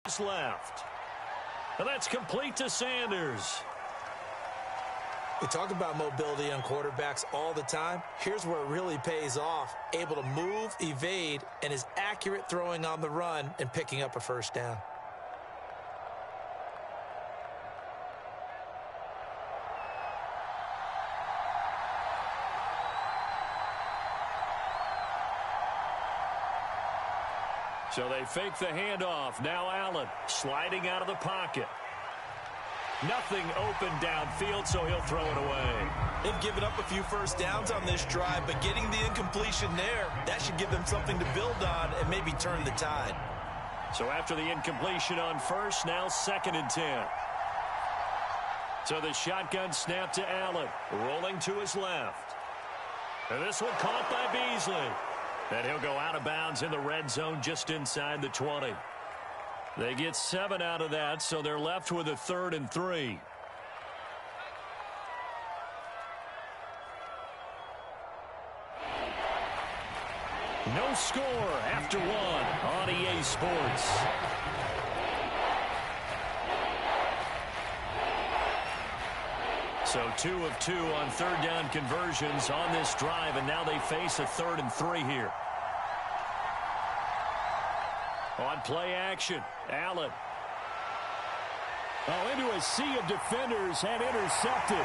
Left. And that's complete to Sanders. We talk about mobility on quarterbacks all the time. Here's where it really pays off. Able to move, evade, and is accurate throwing on the run and picking up a first down. So they fake the handoff. Now Allen sliding out of the pocket. Nothing open downfield, so he'll throw it away. They've given up a few first downs on this drive, but getting the incompletion there, that should give them something to build on and maybe turn the tide. So after the incompletion on first, now 2nd and 10. So the shotgun snap to Allen, rolling to his left. And this one caught by Beasley. And he'll go out of bounds in the red zone just inside the 20. They get 7 out of that, so they're left with a 3rd and 3. No score after 1 on EA Sports. So 2 of 2 on 3rd down conversions on this drive, and now they face a 3rd and 3 here. On play action, Allen. Oh, into a sea of defenders and intercepted.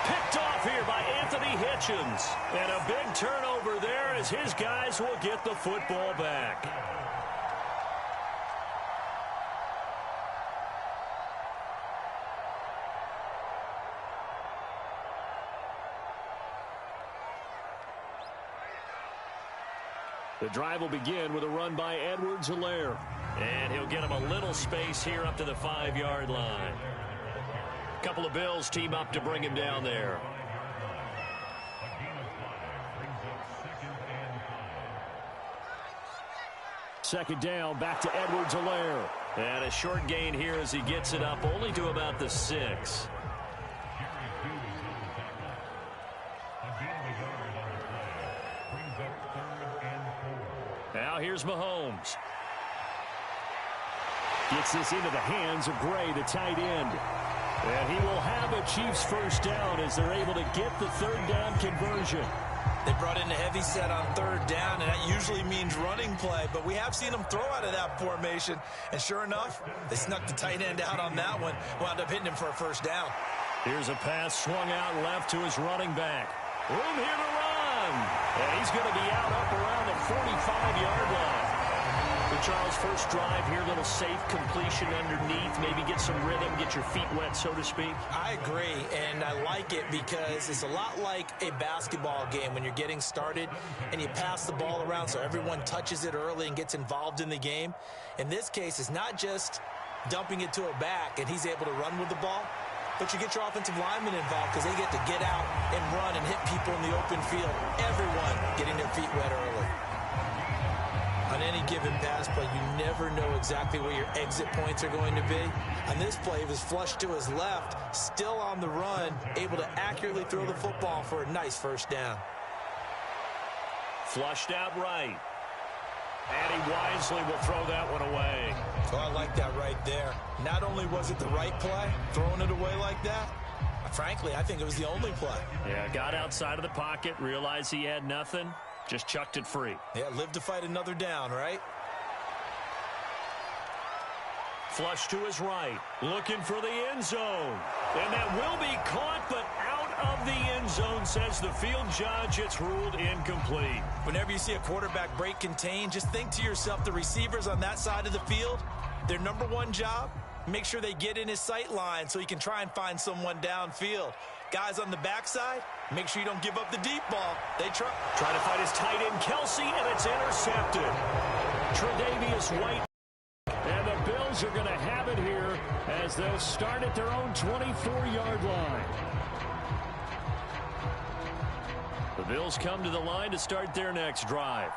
Picked off here by Anthony Hitchens. And a big turnover there as his guys will get the football back. The drive will begin with a run by Edwards-Helaire. And he'll get him a little space here up to the 5-yard line. A couple of Bills team up to bring him down there. Second down, back to Edwards-Helaire. And a short gain here as he gets it up only to about the 6. Now here's Mahomes. Gets this into the hands of Gray, the tight end. And he will have a Chiefs first down as they're able to get the 3rd down conversion. They brought in a heavy set on 3rd down, and that usually means running play. But we have seen them throw out of that formation. And sure enough, they snuck the tight end out on that one. Wound up hitting him for a first down. Here's a pass swung out left to his running back. Room here to run. And he's going to be out up around the 45-yard line. So Charles, first drive here, little safe completion underneath. Maybe get some rhythm, get your feet wet, so to speak. I agree, and I like it because it's a lot like a basketball game when you're getting started and you pass the ball around so everyone touches it early and gets involved in the game. In this case, it's not just dumping it to a back and he's able to run with the ball, but you get your offensive linemen involved because they get to get out and run and hit people in the open field. Everyone getting their feet wet early. On any given pass play, you never know exactly where your exit points are going to be. On this play, he was flushed to his left, still on the run, able to accurately throw the football for a nice first down. Flushed out right. And he wisely will throw that one away. So I like that right there. Not only was it the right play, throwing it away like that, frankly, I think it was the only play. Yeah, got outside of the pocket, realized he had nothing. Just chucked it free. Yeah, live to fight another down, right? Flush to his right. Looking for the end zone. And that will be caught, but out of the end zone, says the field judge. It's ruled incomplete. Whenever you see a quarterback break contain, just think to yourself, the receivers on that side of the field, their number one job, make sure they get in his sight line so he can try and find someone downfield. Guys on the backside, make sure you don't give up the deep ball. They try to find his tight end, Kelsey, and it's intercepted. Tre'Davious White. And the Bills are going to have it here as they'll start at their own 24-yard line. The Bills come to the line to start their next drive.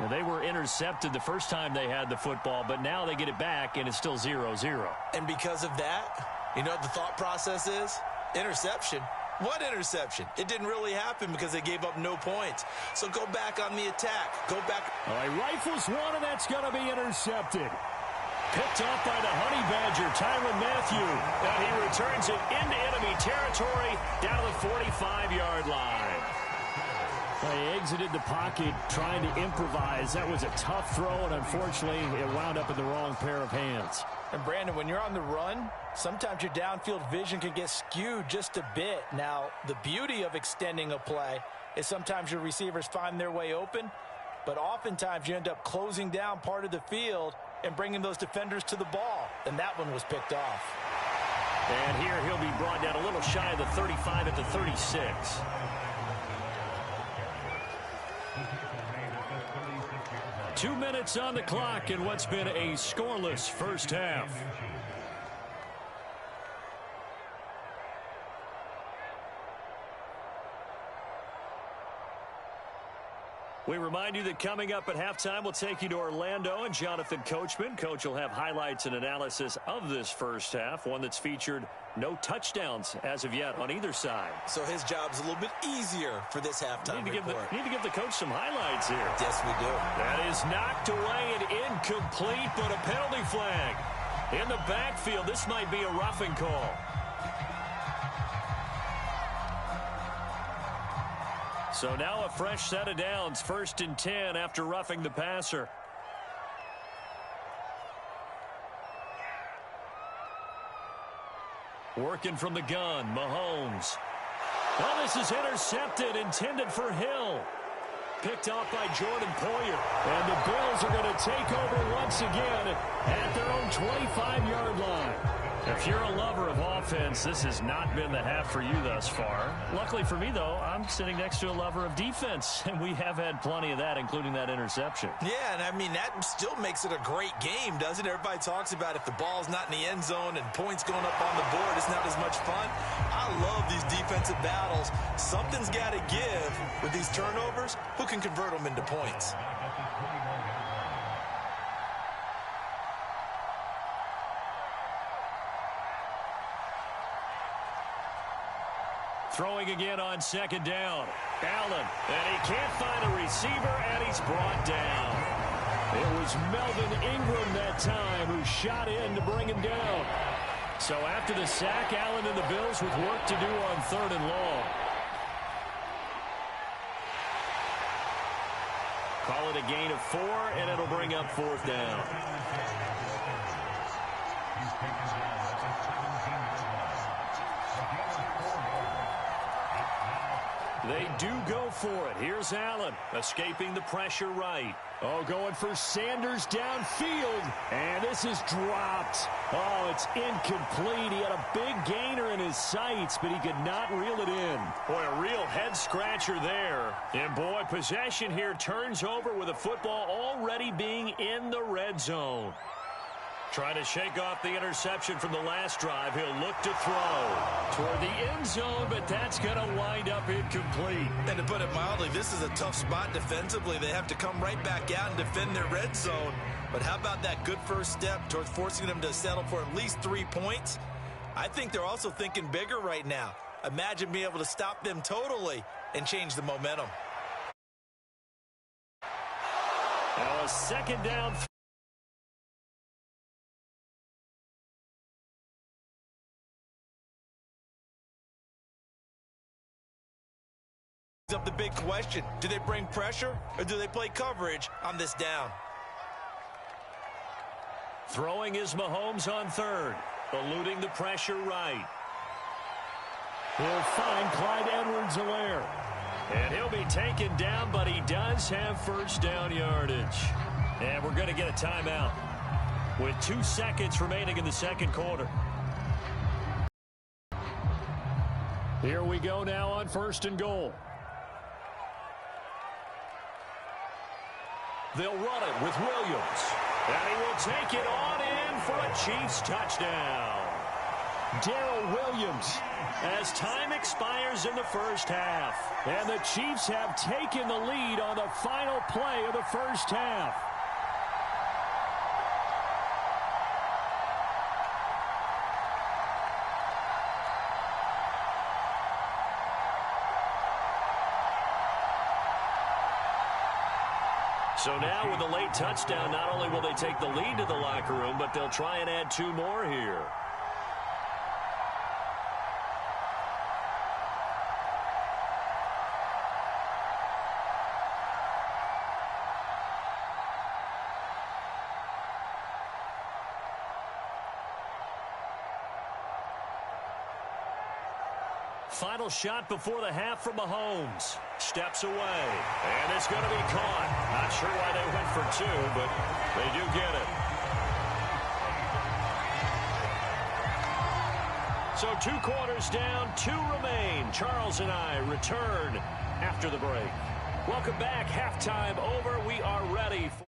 Well, they were intercepted the first time they had the football, but now they get it back, and it's still 0-0. And because of that, you know what the thought process is? Interception. What interception? It didn't really happen because they gave up no points. So go back on the attack. Go back. All right, rifles one, and that's going to be intercepted. Picked off by the Honey Badger, Tyrann Mathieu. And he returns it into enemy territory down to the 45-yard line. He exited the pocket trying to improvise. That was a tough throw, and unfortunately, it wound up in the wrong pair of hands. And, Brandon, when you're on the run, sometimes your downfield vision can get skewed just a bit. Now, the beauty of extending a play is sometimes your receivers find their way open, but oftentimes you end up closing down part of the field and bringing those defenders to the ball. And that one was picked off. And here he'll be brought down a little shy of the 35 at the 36. Two minutes on the clock in what's been a scoreless first half. We remind you that coming up at halftime, we'll take you to Orlando and Jonathan Coachman. Coach will have highlights and analysis of this first half, one that's featured no touchdowns as of yet on either side. So his job's a little bit easier for this halftime report. Need to give the coach some highlights here. Yes, we do. That is knocked away and incomplete, but a penalty flag. In the backfield, this might be a roughing call. So now a fresh set of downs, 1st and 10 after roughing the passer. Working from the gun, Mahomes. Well, this is intercepted, intended for Hill. Picked off by Jordan Poyer. And the Bills are going to take over once again at their own 25-yard line. If you're a lover of offense, this has not been the half for you thus far. Luckily for me, though, I'm sitting next to a lover of defense, and we have had plenty of that, including that interception. Yeah, and I mean, that still makes it a great game, doesn't it? Everybody talks about if the ball's not in the end zone and points going up on the board, it's not as much fun. I love these defensive battles. Something's got to give with these turnovers. Who can convert them into points? Throwing again on 2nd down. Allen, and he can't find a receiver, and he's brought down. It was Melvin Ingram that time who shot in to bring him down. So after the sack, Allen and the Bills with work to do on 3rd and long. Call it a gain of 4, and it'll bring up 4th down. They do go for it. Here's Allen, escaping the pressure right. Oh, going for Sanders downfield. And this is dropped. Oh, it's incomplete. He had a big gainer in his sights, but he could not reel it in. Boy, a real head-scratcher there. And, boy, possession here turns over with the football already being in the red zone. Trying to shake off the interception from the last drive. He'll look to throw toward the end zone, but that's going to wind up incomplete. And to put it mildly, this is a tough spot defensively. They have to come right back out and defend their red zone. But how about that good first step towards forcing them to settle for at least 3 points? I think they're also thinking bigger right now. Imagine being able to stop them totally and change the momentum. Now a 2nd down. Up the big question, do they bring pressure or do they play coverage on this down? Throwing is Mahomes on 3rd, eluding the pressure right. He'll find Clyde Edwards-Helaire. And he'll be taken down, but he does have 1st down yardage. And we're going to get a timeout with 2 seconds remaining in the 2nd quarter. Here we go now on 1st and goal. They'll run it with Williams. And he will take it on in for a Chiefs touchdown. Darrell Williams, as time expires in the first half. And the Chiefs have taken the lead on the final play of the first half. So now with a late touchdown, not only will they take the lead to the locker room, but they'll try and add 2 more here. Final shot before the half from Mahomes. Steps away. And it's going to be caught. Not sure why they went for 2, but they do get it. So 2 quarters down, 2 remain. Charles and I return after the break. Welcome back. Halftime over. We are ready for